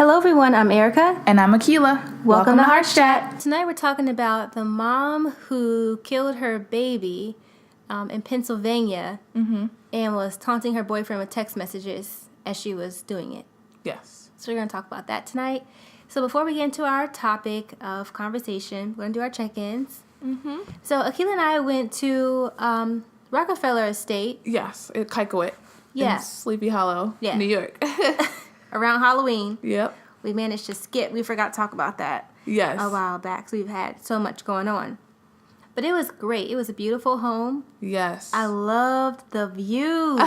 Hello everyone, I'm Erica. And I'm Akilah. Welcome to HeartsChat. Tonight we're talking about the mom who killed her baby in Pennsylvania and was taunting her boyfriend with text messages as she was doing it. Yes. So we're going to talk about that tonight. So before we get into our topic of conversation, we're going to do our check-ins. So Akilah and I went to Rockefeller Estate. Yes, at Kikowit. Yeah. In Sleepy Hollow, Yeah. New York. Around Halloween. Yep. We managed to skip. We forgot to talk about that Yes. a while back. So we've had so much going on. But it was great. It was a beautiful home. Yes. I loved the views.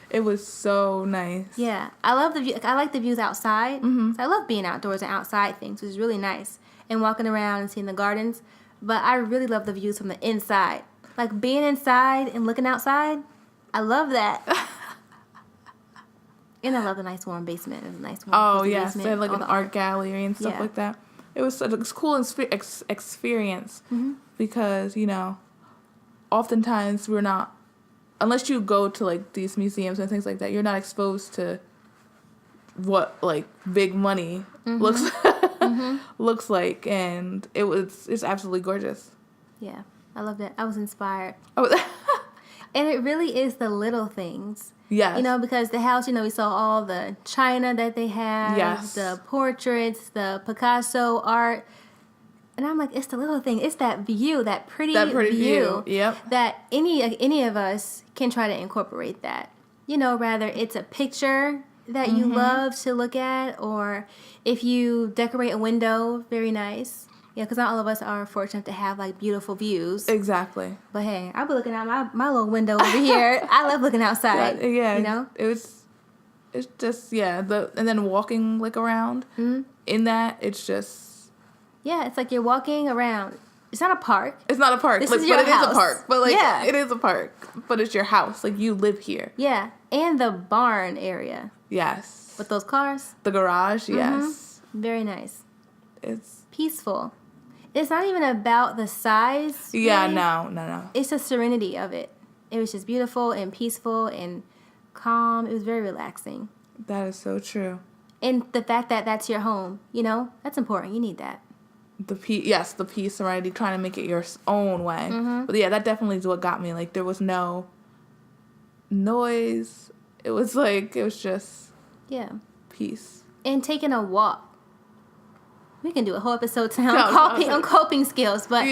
It was so nice. Yeah. I love the view. I like the views outside. So I love being outdoors and outside things. It was really nice. And walking around and seeing the gardens. But I really love the views from the inside. Like being inside and looking outside. I love that. And I love the nice warm basement. It was a nice warm Yes. basement. They had like All an the art gallery and stuff like that. It was such a cool experience because, you know, oftentimes we're not, unless you go to like these museums and things like that, you're not exposed to what like big money looks like, and it's absolutely gorgeous. Yeah, I loved it. I was inspired. Oh, And it really is the little things. yes. You know, because the house, you know, we saw all the china that they have, Yes. the portraits, the Picasso art. And I'm like, it's the little thing. It's that view, that pretty view. Yep. That any of us can try to incorporate that. You know, rather it's a picture that you love to look at, or if you decorate a window, very nice. Yeah, because not all of us are fortunate to have, like, beautiful views. Exactly. But, hey, I'll be looking out my little window over here. I love looking outside. Yeah. You know? It's just, and then walking, like, around in that, it's just. Yeah, it's like you're walking around. It's not a park. It's not a park. This like, is your but house. It is a park. But, like, Yeah. it is a park. But it's your house. Like, you live here. Yeah, and the barn area. Yes. With those cars. The garage, yes. Very nice. It's. Peaceful. It's not even about the size. Yeah, really. no. It's the serenity of it. It was just beautiful and peaceful and calm. It was very relaxing. That is so true. And the fact that that's your home, you know, that's important. You need that. The peace, serenity, trying to make it your own way. But yeah, that definitely is what got me. Like, there was no noise. It was just peace. And taking a walk. We can do a whole episode on coping skills, but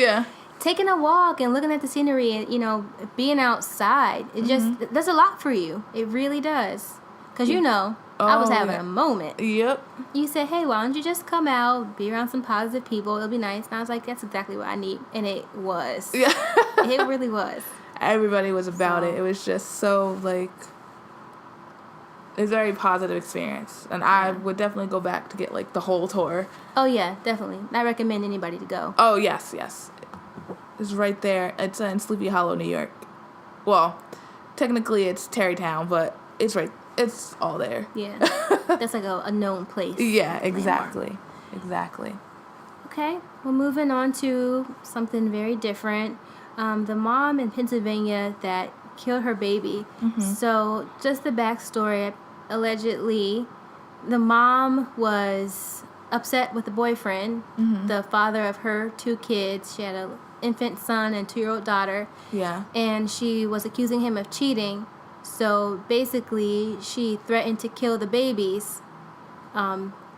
taking a walk and looking at the scenery and, you know, being outside, it just does a lot for you. It really does. Because, you know, I was having a moment. Yep. You said, hey, why don't you just come out, be around some positive people, it'll be nice. And I was like, that's exactly what I need. And it was. Yeah. It really was. Everybody was about it. It was just so, like, it's a very positive experience. And I would definitely go back to get, like, the whole tour. Oh, yeah, definitely. I recommend anybody to go. Oh, yes. It's right there. It's in Sleepy Hollow, New York. Well, technically it's Tarrytown, but it's all there. Yeah. That's like a known place. Yeah, exactly. Exactly. Okay, well, moving on to something very different. The mom in Pennsylvania that killed her baby. So, just the backstory. Allegedly, the mom was upset with the boyfriend, the father of her 2 kids. She had an infant son and 2-year-old daughter. Yeah. And she was accusing him of cheating. So, basically, she threatened to kill the babies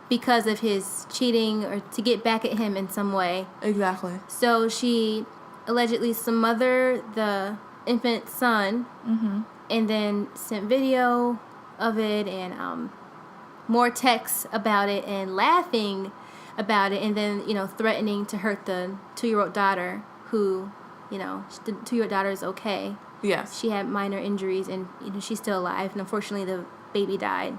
because of his cheating or to get back at him in some way. Exactly. So, she allegedly smothered the infant son and then sent video of it and more texts about it and laughing about it, and then, you know, threatening to hurt the 2-year-old daughter, who, you know, the 2-year-old daughter is okay. Yes. She had minor injuries and, you know, she's still alive, and unfortunately the baby died.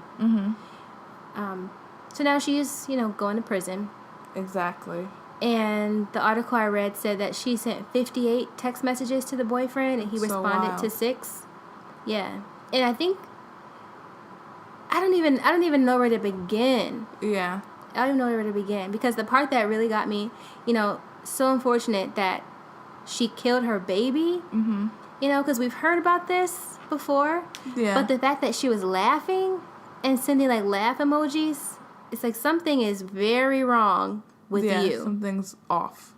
So now she's, you know, going to prison. Exactly. And the article I read said that she sent 58 text messages to the boyfriend, and he responded to 6. Yeah. And I think I don't even know where to begin. Yeah. I don't even know where to begin, because the part that really got me, you know, so unfortunate that she killed her baby. You know, because we've heard about this before. Yeah. But the fact that she was laughing and sending like laugh emojis it's like something is very wrong with you. Something's off.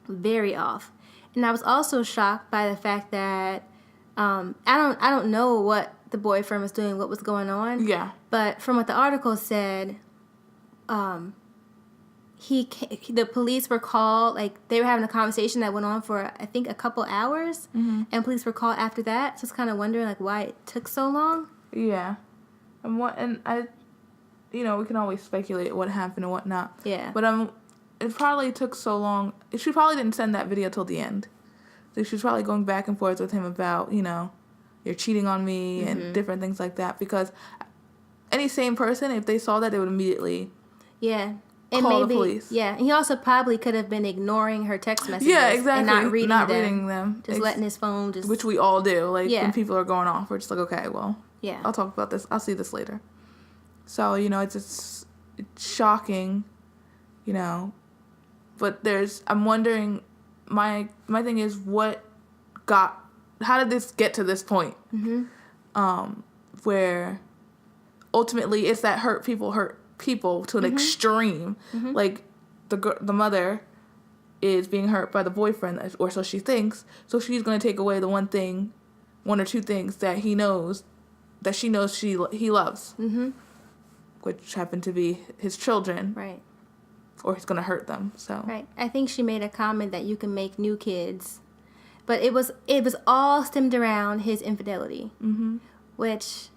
Very off. And I was also shocked by the fact that I don't know what the boyfriend was doing, what was going on. Yeah. But from what the article said, the police were called, like they were having a conversation that went on for I think a couple hours, and police were called after that. So it's kind of wondering like why it took so long. Yeah. And we can always speculate what happened and what not. Yeah. But it probably took so long. She probably didn't send that video till the end. So she was probably going back and forth with him about, you're cheating on me and different things like that. Because any sane person, if they saw that, they would immediately call the police. Yeah, and he also probably could have been ignoring her text messages. Yeah, exactly. And not reading them. Just letting his phone Which we all do. Like, when people are going off, we're just like, okay, well, I'll talk about this. I'll see this later. So, it's shocking, But I'm wondering, my thing is, how did this get to this point? Where ultimately it's that hurt people to an extreme. Like the mother is being hurt by the boyfriend, or so she thinks. So she's going to take away the one or two things that he knows, that she knows he loves, which happen to be his children, right? Or he's going to hurt them. So right. I think she made a comment that you can make new kids, but it was all stemmed around his infidelity, which.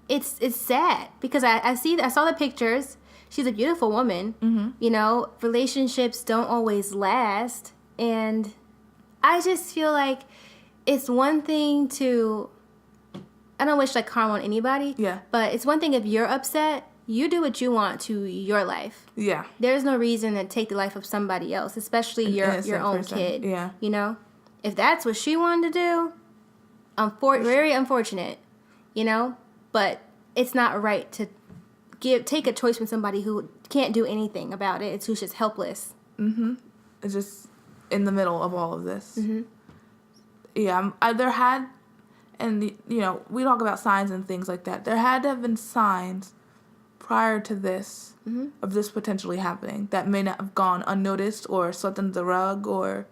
It's sad because I saw the pictures. She's a beautiful woman. Relationships don't always last. And I just feel like it's one thing to, I don't wish like harm on anybody. Yeah. But it's one thing if you're upset, you do what you want to your life. Yeah. There's no reason to take the life of somebody else, especially your own person. Kid. Yeah. If that's what she wanted to do, very unfortunate, But it's not right to take a choice from somebody who can't do anything about it. It's who's just helpless. It's just in the middle of all of this. Yeah, there had, and we talk about signs and things like that. There had to have been signs prior to this of this potentially happening that may not have gone unnoticed or swept under the rug or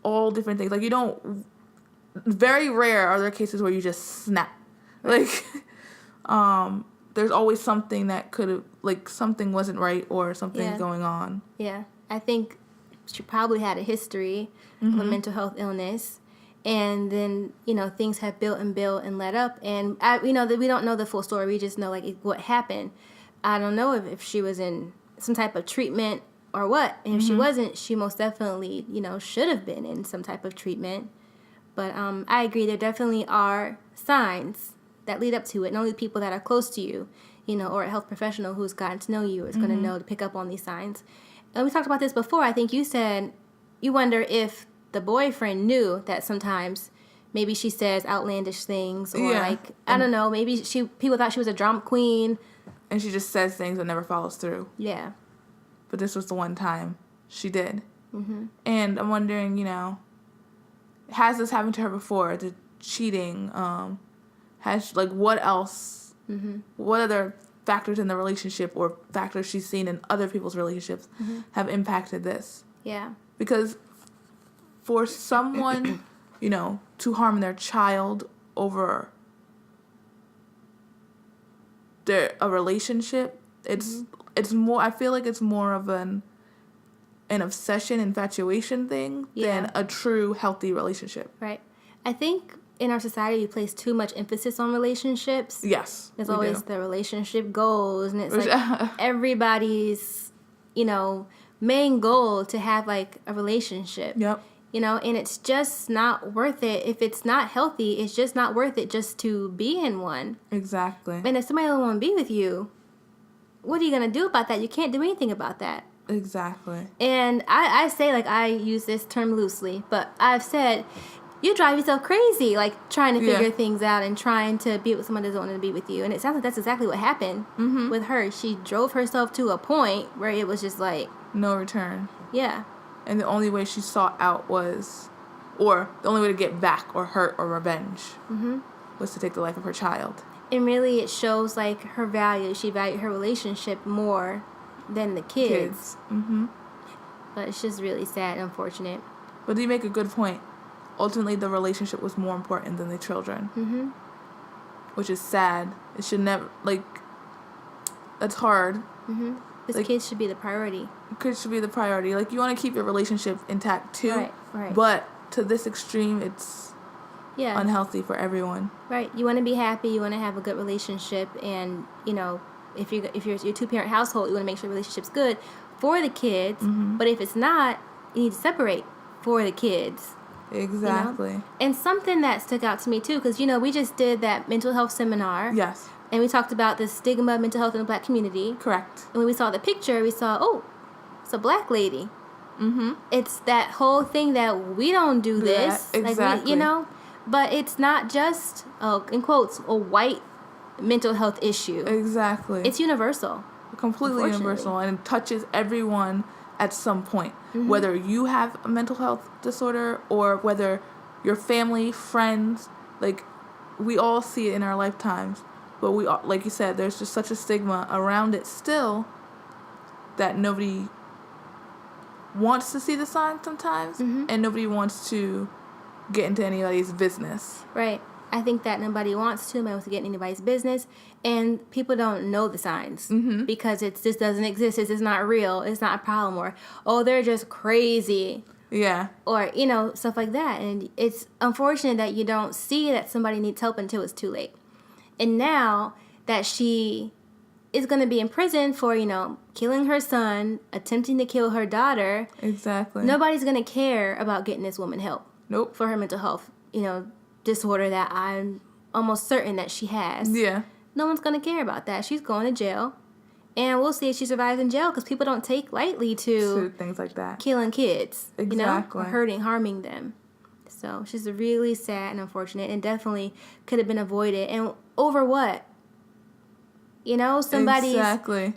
all different things. Like very rare are there cases where you just snap. Right. Like, there's always something that could have, like, something wasn't right or something's going on. Yeah. I think she probably had a history of a mental health illness. And then, things have built and led up. And, we don't know the full story. We just know, like, what happened. I don't know if she was in some type of treatment or what. And if she wasn't, she most definitely, should have been in some type of treatment. But I agree, there definitely are signs that lead up to it. And only people that are close to you, or a health professional who's gotten to know you is going to know to pick up on these signs. And we talked about this before. I think you said you wonder if the boyfriend knew that sometimes maybe she says outlandish things or I don't know, maybe people thought she was a drama queen. And she just says things and never follows through. Yeah. But this was the one time she did. And I'm wondering, has this happened to her before? The cheating, what else, what other factors in the relationship or factors she's seen in other people's relationships have impacted this? Yeah. Because for someone, to harm their child over a relationship, it's more, I feel like it's more of an obsession, infatuation thing than a true healthy relationship. Right. I think in our society we place too much emphasis on relationships. Yes. There's always the relationship goals, and it's like everybody's, main goal to have like a relationship. Yep. And it's just not worth it. If it's not healthy, it's just not worth it just to be in one. Exactly. And if somebody don't want to be with you, what are you going to do about that? You can't do anything about that. Exactly. And I say, like, I use this term loosely, but I've said, you drive yourself crazy, like, trying to figure things out and trying to be with someone that doesn't want to be with you. And it sounds like that's exactly what happened with her. She drove herself to a point where it was just like... no return. Yeah. And the only way she sought out was... or the only way to get back or hurt or revenge was to take the life of her child. And really, it shows, like, her value. She valued her relationship more than the kids. Mm-hmm. But it's just really sad and unfortunate. But you make a good point. Ultimately, the relationship was more important than the children. Mm-hmm. Which is sad. It should never, like, that's hard. Mm-hmm. Because kids should be the priority. Kids should be the priority. Like, you want to keep your relationship intact, too. Right. But to this extreme, it's unhealthy for everyone. Right. You want to be happy. You want to have a good relationship. And, you know, if you're a two-parent household, you want to make sure the relationship's good for the kids. Mm-hmm. But if it's not, you need to separate for the kids. Exactly. You know? And something that stuck out to me, too, because, you know, we just did that mental health seminar. Yes. And we talked about the stigma of mental health in the black community. Correct. And when we saw the picture, we saw, oh, it's a black lady. Mm-hmm. It's that whole thing that we don't do this. Yeah, exactly. Like you know? But it's not just, in quotes, a white mental health issue. Exactly. It's universal. Completely universal, and it touches everyone at some point. Mm-hmm. Whether you have a mental health disorder or whether your family, friends, like, we all see it in our lifetimes. But we, like you said, there's just such a stigma around it still that nobody wants to see the signs sometimes, and nobody wants to get into anybody's business. Right. I think that nobody wants to. Nobody wants to get in anybody's business. And people don't know the signs because it just doesn't exist. It's just not real. It's not a problem. Or, oh, they're just crazy. Yeah. Or, you know, stuff like that. And it's unfortunate that you don't see that somebody needs help until it's too late. And now that she is going to be in prison for, you know, killing her son, attempting to kill her daughter. Exactly. Nobody's going to care about getting this woman help. Nope. For her mental health, you know, disorder that I'm almost certain that she has. Yeah. No one's going to care about that. She's going to jail. And we'll see if she survives in jail because people don't take lightly to things like that. Killing kids. Exactly. You know, or harming them. So she's really sad and unfortunate and definitely could have been avoided. And over what? You know, somebody's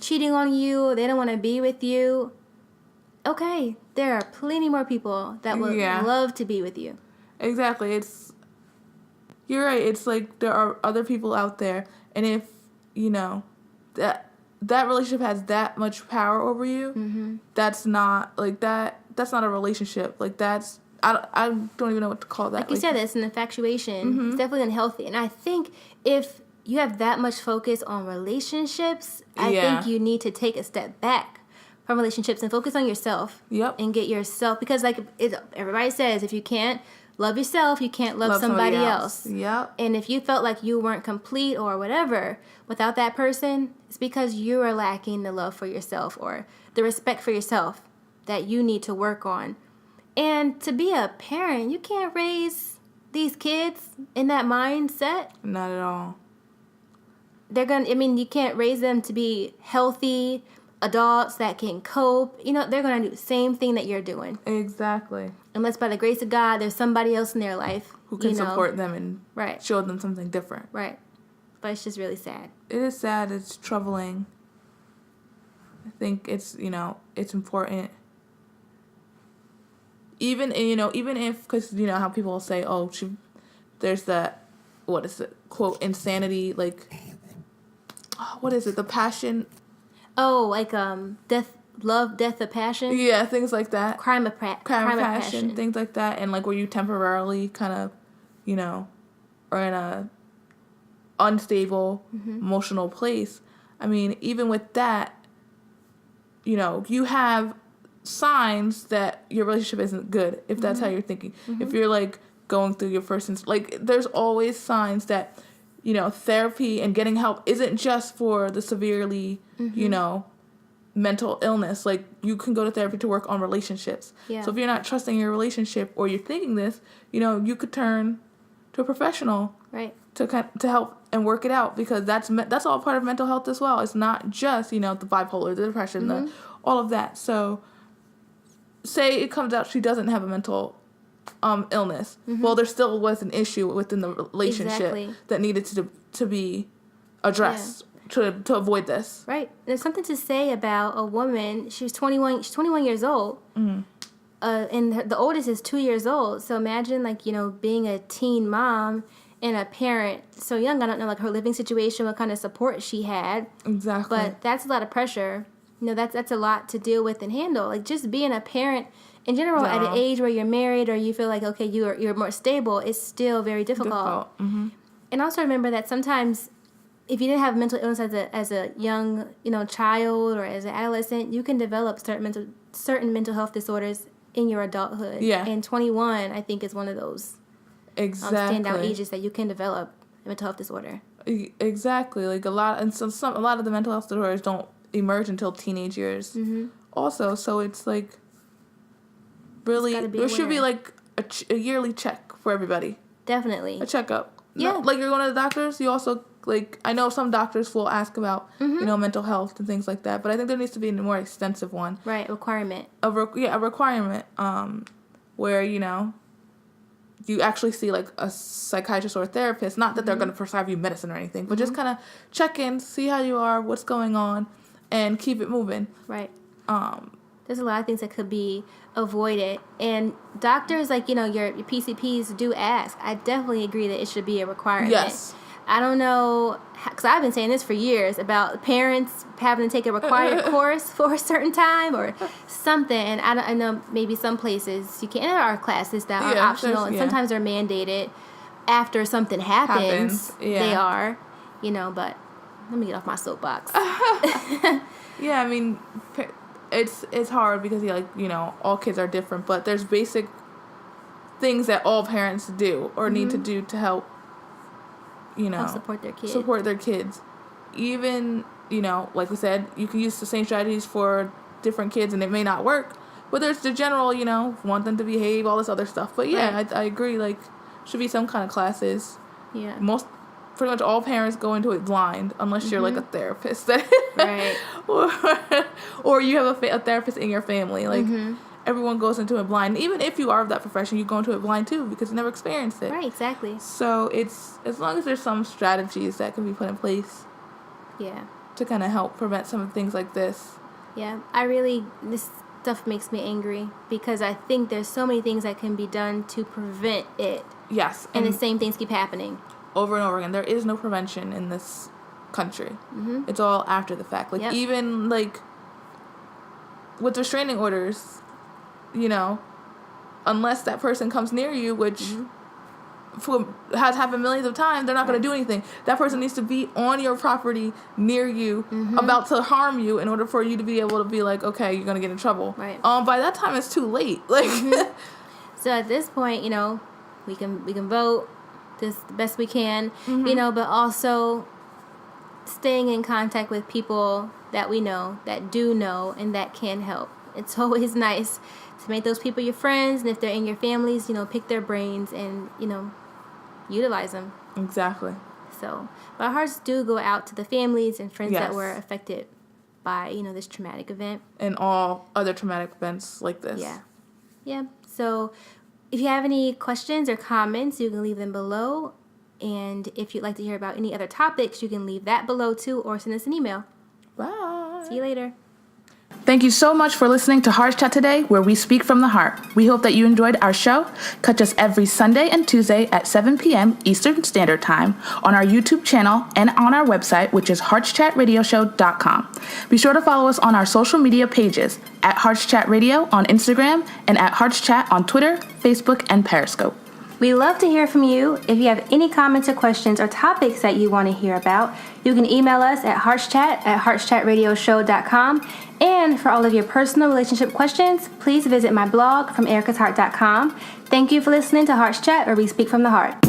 cheating on you. They don't want to be with you. Okay, there are plenty more people that would love to be with you. Exactly. You're right. It's like there are other people out there. And if, you know, that relationship has that much power over you, that's not, like, that's not a relationship. Like, that's, I don't even know what to call that. Like you said, it's an infatuation. It's definitely unhealthy. And I think if you have that much focus on relationships, I think you need to take a step back from relationships and focus on yourself. Yep. And get yourself, because like everybody says, if you can't love yourself, you can't love somebody else. Yep. And if you felt like you weren't complete or whatever without that person, it's because you are lacking the love for yourself or the respect for yourself that you need to work on. And to be a parent, you can't raise these kids in that mindset. Not at all. You can't raise them to be healthy adults that can cope. You know, they're going to do the same thing that you're doing. Exactly. Unless by the grace of God, there's somebody else in their life who can support them and show them something different. Right. But it's just really sad. It is sad. It's troubling. I think it's, you know, it's important. Even if, because, you know, how people will say, oh, there's that, what is it, quote, insanity, like, what is it, the passion? Oh, like, love, death of passion? Yeah, things like that. Crime of passion. Things like that. And, like, where you temporarily kind of, you know, are in a unstable emotional place. I mean, even with that, you know, you have signs that your relationship isn't good, if that's how you're thinking. If you're, like, going through your first... like, there's always signs that, you know, therapy and getting help isn't just for the severely, you know, mental illness. Like, you can go to therapy to work on relationships. Yeah. So if you're not trusting your relationship or you're thinking this, you know, you could turn to a professional to help and work it out, because that's all part of mental health as well. It's not just, you know, the bipolar, the depression, all of that. So say it comes out she doesn't have a mental illness. Well, there still was an issue within the relationship that needed to be addressed to avoid this. Right. There's something to say about a woman. She's 21 years old. And the oldest is 2 years old. So imagine, like, you know, being a teen mom and a parent so young, I don't know like her living situation, what kind of support she had. Exactly. But that's a lot of pressure. That's a lot to deal with and handle. Like just being a parent in general at an age where you're married or you feel like okay you're more stable, it's still very difficult. And also remember that sometimes if you didn't have mental illness as a young child or as an adolescent, you can develop certain mental health disorders in your adulthood. Yeah. And 21 I think is one of those standout ages that you can develop a mental health disorder. Exactly. Like a lot of the mental health disorders don't emerge until teenage years. Also, so it's like really there should be like a yearly check for everybody. Definitely. A checkup. Yeah. Like you're going to the doctors, you also like I know some doctors will ask about mental health and things like that, but I think there needs to be a more extensive one. Right, requirement. A requirement where you actually see like a psychiatrist or a therapist, not that they're going to prescribe you medicine or anything, but just kind of check in, see how you are, what's going on, and keep it moving. Right. There's a lot of things that could be avoided, and doctors your PCPs do ask. I definitely agree that it should be a requirement. Yes. I don't know, because I've been saying this for years about parents having to take a required course for a certain time or something. And I know maybe some places you can. There are classes that are optional, and sometimes they're mandated after something happens. They are, but let me get off my soapbox. Yeah, I mean, it's hard because all kids are different, but there's basic things that all parents do or need to do to help. Help support their kids. Even, like we said, you can use the same strategies for different kids and it may not work. But there's the general, want them to behave, all this other stuff. But yeah, right. I agree, like, should be some kind of classes. Yeah. Pretty much all parents go into it blind unless you're like a therapist. Right. or you have a therapist in your family. Like, everyone goes into it blind. Even if you are of that profession, you go into it blind too because you never experienced it. Right, exactly. So it's as long as there's some strategies that can be put in place. Yeah. To kind of help prevent some of things like this. Yeah, this stuff makes me angry because I think there's so many things that can be done to prevent it. Yes. And the same things keep happening. Over and over again. There is no prevention in this country. It's all after the fact. Like, even, like, with restraining orders, unless that person comes near you, which has happened millions of times, they're not going to do anything. That person needs to be on your property near you, about to harm you, in order for you to be able to be like, okay, you're going to get in trouble. Right. By that time, it's too late. Like, so at this point, we can vote the best we can, but also staying in contact with people that we know, that do know, and that can help. It's always nice to make those people your friends, and if they're in your families, pick their brains and, utilize them. Exactly. So, but our hearts do go out to the families and friends that were affected by, this traumatic event. And all other traumatic events like this. Yeah. Yeah. So, if you have any questions or comments, you can leave them below. And if you'd like to hear about any other topics, you can leave that below too, or send us an email. Bye. See you later. Thank you so much for listening to HeartsChat today, where we speak from the heart. We hope that you enjoyed our show. Catch us every Sunday and Tuesday at 7 p.m. Eastern Standard Time on our YouTube channel and on our website, which is HeartsChatRadioshow.com. Be sure to follow us on our social media pages at HeartsChat Radio on Instagram and at HeartsChat on Twitter, Facebook, and Periscope. We love to hear from you. If you have any comments or questions or topics that you want to hear about, you can email us at HeartsChat@HeartsChatRadioshow.com. And for all of your personal relationship questions, please visit my blog from ericasheart.com. Thank you for listening to Hearts Chat, where we speak from the heart.